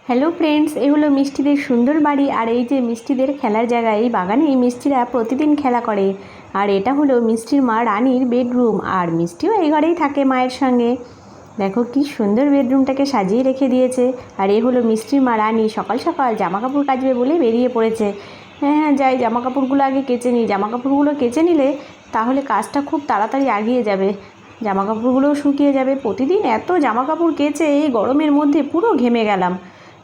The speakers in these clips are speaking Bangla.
হ্যালো ফ্রেন্ডস, এই হলো মিষ্টিদের সুন্দর বাড়ি। আর এই যে মিষ্টিদের খেলার জায়গা, এই বাগানে এই মিষ্টিরা প্রতিদিন খেলা করে। আর এটা হলো মিষ্টির মা রানীর বেডরুম, আর মিষ্টিও এই ঘরেই থাকে মায়ের সঙ্গে। দেখো কি সুন্দর বেডরুমটাকে সাজিয়ে রেখে দিয়েছে। আর এই হলো মিষ্টির মা রানী সকাল সকাল জামা কাপড় কাচবে বলে বেরিয়ে পড়েছে। হ্যাঁ, যাই জামা কাপড়গুলো আগে কেচে নিই। জামা কাপড়গুলো কেচে নিলে তাহলে কাজটা খুব তাড়াতাড়ি এগিয়ে যাবে, জামা কাপড়গুলোও শুকিয়ে যাবে। প্রতিদিন এত জামা কাপড় কেচে এই গরমের মধ্যে পুরো ঘেমে গেলাম।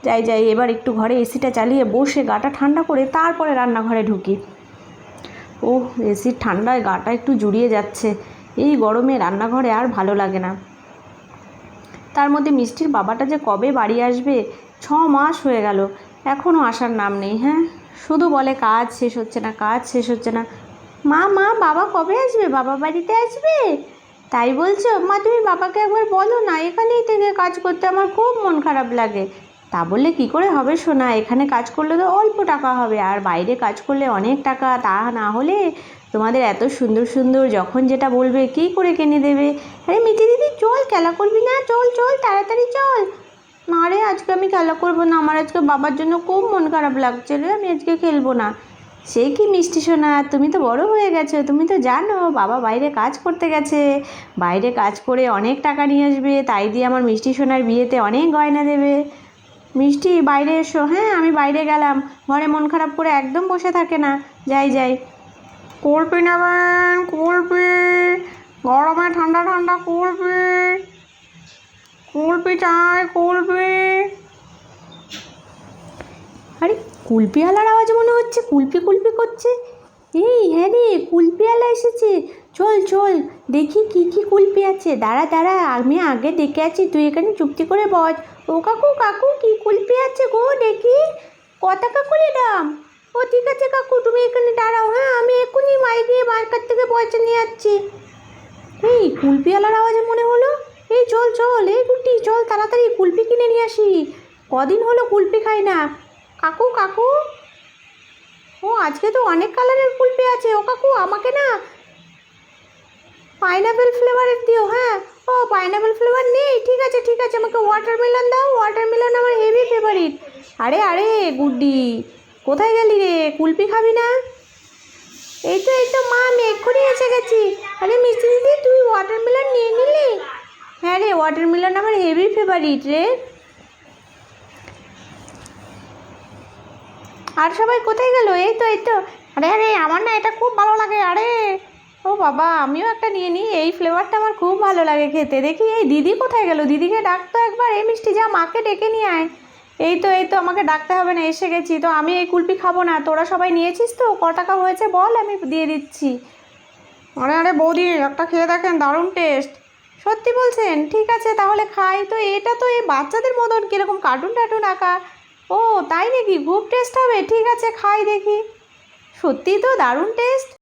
যাই এবার একটু ঘরে এসিটা চালিয়ে বসে গাটা ঠান্ডা করে তারপরে রান্নাঘরে ঢুকি। ও, এসির ঠান্ডায় গাটা একটু জুড়িয়ে যাচ্ছে। এই গরমে রান্নাঘরে আর ভালো লাগে না। তার মধ্যে মিষ্টির বাবাটা যে কবে বাড়ি আসবে, 6 মাস হয়ে গেল, এখনও আসার নাম নেই। হ্যাঁ, শুধু বলে কাজ শেষ হচ্ছে না, কাজ শেষ হচ্ছে না। মা বাবা কবে আসবে? বাবা বাড়িতে আসবে? তাই বলছো? মা তুমি বাবাকে একবার বলো না, এখানেই থেকে কাজ করতে আমার খুব মন খারাপ লাগে। তা বললে কি করে হবে সোনা, এখানে কাজ করলে তো অল্প টাকা হবে, আর বাইরে কাজ করলে অনেক টাকা। তা না হলে তোমাদের এত সুন্দর সুন্দর যখন যেটা বলবে কী করে কিনে দেবে। আরে মিঠি দিদি চল, খেলা করবি না? চল চল তাড়াতাড়ি চল। না রে, আজকে আমি খেলা করবো না, আমার আজকে বাবার জন্য খুব মন খারাপ লাগছে রে, আমি আজকে খেলবো না। সে কি মিষ্টি সোনা, তুমি তো বড় হয়ে গেছো, তুমি তো জানো বাবা বাইরে কাজ করতে গেছে, বাইরে কাজ করে অনেক টাকা নিয়ে আসবে, তাই দিয়ে আমার মিষ্টি সোনার বিয়েতে অনেক গয়না দেবে। মিষ্টি বাইরে এসো। হ্যাঁ, আমি বাইরে গেলাম। ঘরে মন খারাপ করে একদম বসে থাকে না। যাই। কুলপি নেবেন? কুলপি গরমে ঠান্ডা ঠান্ডা কুলপি, কুলপি চাই কুলপি। আরে, কুলপিওয়ালার আওয়াজ মনে হচ্ছে, কুলপি কুলপি করছে। হ্যাঁ রে, কুলপিওয়ালা এসেছে। চল চল দেখি কি কুলপি আছে। দাঁড়া আমি আগে দেখে আছি, তুই এখানে চুপটি করে বস। ও কাকু কি কুলপি আছে গো দেখি? কত টাকা করে দাম? ও ঠিক আছে কাকু, তুমি এখানে দাঁড়াও। হ্যাঁ, আমি এক্ষুনি গিয়ে মার্কেট থেকে পয়সা নিয়ে যাচ্ছি। এই কুলপিওয়ালার আওয়াজে মনে হলো। এই চল এই গুটি চল, তাড়াতাড়ি কুলপি কিনে নিয়ে আসি। কদিন হলো কুলপি খাই না। কাকু, ও আজকে তো অনেক কালারের কুলপি আছে। ও কাকু, আমাকে না পাইনাপেল ফ্লেভারের দিও। হ্যাঁ, ও পাইনাপেল ফ্লেভার নেই? ঠিক আছে আমাকে ওয়াটারমেলন দাও, ওয়াটারমেলন আমার হেভি ফেভারিট। আরে গুড্ডি, কোথায় গেলি রে? কুলপি খাবি না? এই তো মা, আমি এক্ষুনি এসে গেছি। আরে মিষ্টি দিদি, তুই ওয়াটারমেলন নিয়ে নিলি? হ্যাঁ রে, ওয়াটারমেলন আমার হেভি ফেভারিট রে। আর সবাই কোথায় গেল? এই তো আরে আমার না এটা খুব ভালো লাগে। আরে ও বাবা, আমিও একটা নিয়ে নিই, এই ফ্লেভারটা আমার খুব ভালো লাগে খেতে। দেখি এই দিদি কোথায় গেল, দিদিকে ডাকতো একবার। এই মিষ্টি যা, মাকে ডেকে নিয়ে আয়। এই তো আমাকে ডাকতে হবে না, এসে গেছি তো। আমি এই কুলপি খাবো না, তোরা সবাই নিয়েছিস তো? ক টাকা হয়েছে বল, আমি দিয়ে দিচ্ছি। আরে বৌদি, একটা খেয়ে দেখেন, দারুণ টেস্ট। সত্যি বলছেন? ঠিক আছে তাহলে খাই। তো এটা তো এই বাচ্চাদের মতন কীরকম কার্টুন টার্টুন আঁকা। ও তাই নাকি? খুব টেস্ট হবে? ঠিক আছে খাই দেখি। সত্যিই তো দারুণ টেস্ট।